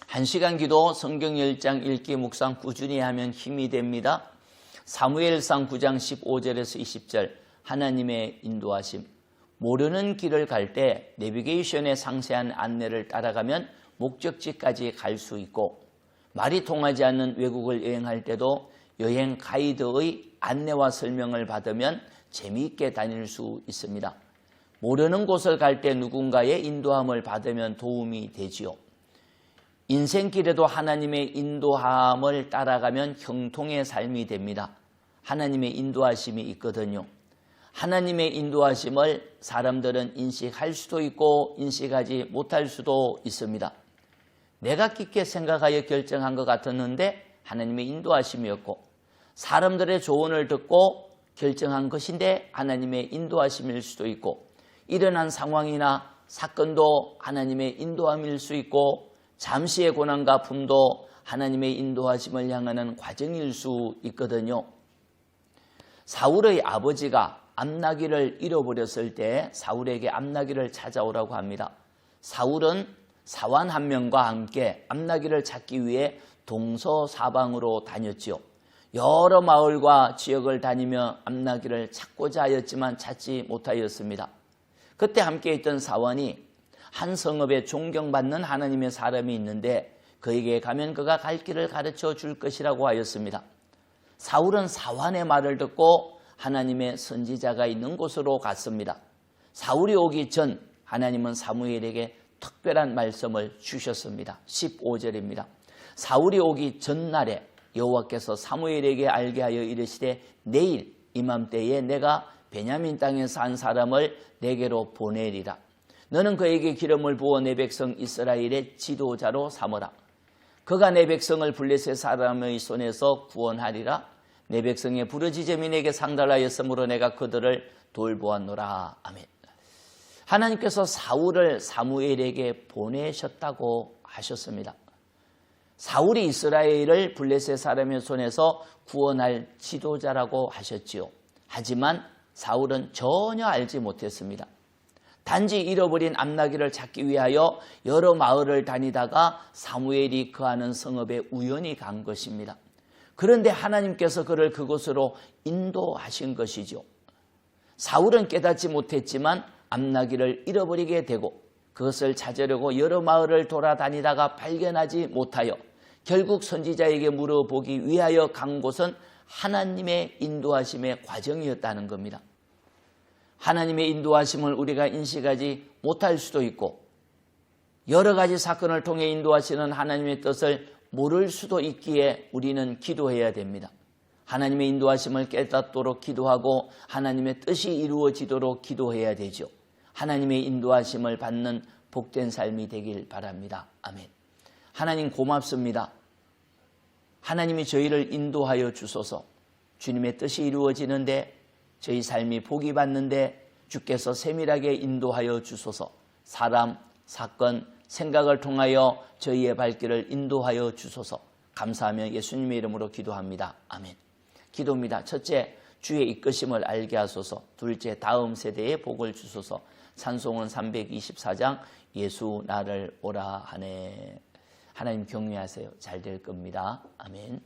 1시간 기도 성경 10장 읽기 묵상 꾸준히 하면 힘이 됩니다. 사무엘상 9장 15절에서 20절 하나님의 인도하심. 모르는 길을 갈 때 내비게이션의 상세한 안내를 따라가면 목적지까지 갈 수 있고, 말이 통하지 않는 외국을 여행할 때도 여행 가이드의 안내와 설명을 받으면 재미있게 다닐 수 있습니다. 모르는 곳을 갈 때 누군가의 인도함을 받으면 도움이 되지요. 인생길에도 하나님의 인도함을 따라가면 형통의 삶이 됩니다. 하나님의 인도하심이 있거든요. 하나님의 인도하심을 사람들은 인식할 수도 있고 인식하지 못할 수도 있습니다. 내가 깊게 생각하여 결정한 것 같았는데 하나님의 인도하심이었고, 사람들의 조언을 듣고 결정한 것인데 하나님의 인도하심일 수도 있고, 일어난 상황이나 사건도 하나님의 인도함일 수 있고, 잠시의 고난과 아픔도 하나님의 인도하심을 향하는 과정일 수 있거든요. 사울의 아버지가 암나귀를 잃어버렸을 때 사울에게 암나귀를 찾아오라고 합니다. 사울은 사환 한 명과 함께 암나귀를 찾기 위해 동서사방으로 다녔지요. 여러 마을과 지역을 다니며 암나귀를 찾고자 하였지만 찾지 못하였습니다. 그때 함께 있던 사환이 한 성읍에 존경받는 하나님의 사람이 있는데 그에게 가면 그가 갈 길을 가르쳐 줄 것이라고 하였습니다. 사울은 사환의 말을 듣고 하나님의 선지자가 있는 곳으로 갔습니다. 사울이 오기 전 하나님은 사무엘에게 특별한 말씀을 주셨습니다. 15절입니다. 사울이 오기 전날에 여호와께서 사무엘에게 알게 하여 이르시되 내일 이맘때에 내가 베냐민 땅에서 한 사람을 내게로 보내리라. 너는 그에게 기름을 부어 내 백성 이스라엘의 지도자로 삼으라. 그가 내 백성을 블레셋 사람의 손에서 구원하리라. 내 백성의 부르짖음이 내게 상달하였으므로 내가 그들을 돌보았노라. 아멘. 하나님께서 사울을 사무엘에게 보내셨다고 하셨습니다. 사울이 이스라엘을 블레셋 사람의 손에서 구원할 지도자라고 하셨지요. 하지만 사울은 전혀 알지 못했습니다. 단지 잃어버린 암나귀를 찾기 위하여 여러 마을을 다니다가 사무엘이 거하는 성읍에 우연히 간 것입니다. 그런데 하나님께서 그를 그곳으로 인도하신 것이죠. 사울은 깨닫지 못했지만 암나귀를 잃어버리게 되고 그것을 찾으려고 여러 마을을 돌아다니다가 발견하지 못하여 결국 선지자에게 물어보기 위하여 간 곳은 하나님의 인도하심의 과정이었다는 겁니다. 하나님의 인도하심을 우리가 인식하지 못할 수도 있고 여러 가지 사건을 통해 인도하시는 하나님의 뜻을 모를 수도 있기에 우리는 기도해야 됩니다. 하나님의 인도하심을 깨닫도록 기도하고 하나님의 뜻이 이루어지도록 기도해야 되죠. 하나님의 인도하심을 받는 복된 삶이 되길 바랍니다. 아멘. 하나님 고맙습니다. 하나님이 저희를 인도하여 주소서. 주님의 뜻이 이루어지는데 저희 삶이 복이 받는데 주께서 세밀하게 인도하여 주소서. 사람, 사건, 생각을 통하여 저희의 발길을 인도하여 주소서. 감사하며 예수님의 이름으로 기도합니다. 아멘. 기도입니다. 첫째, 주의 이끄심을 알게 하소서. 둘째, 다음 세대에 복을 주소서. 찬송은 324장 예수 나를 오라 하네. 하나님 경외하세요. 잘 될 겁니다. 아멘.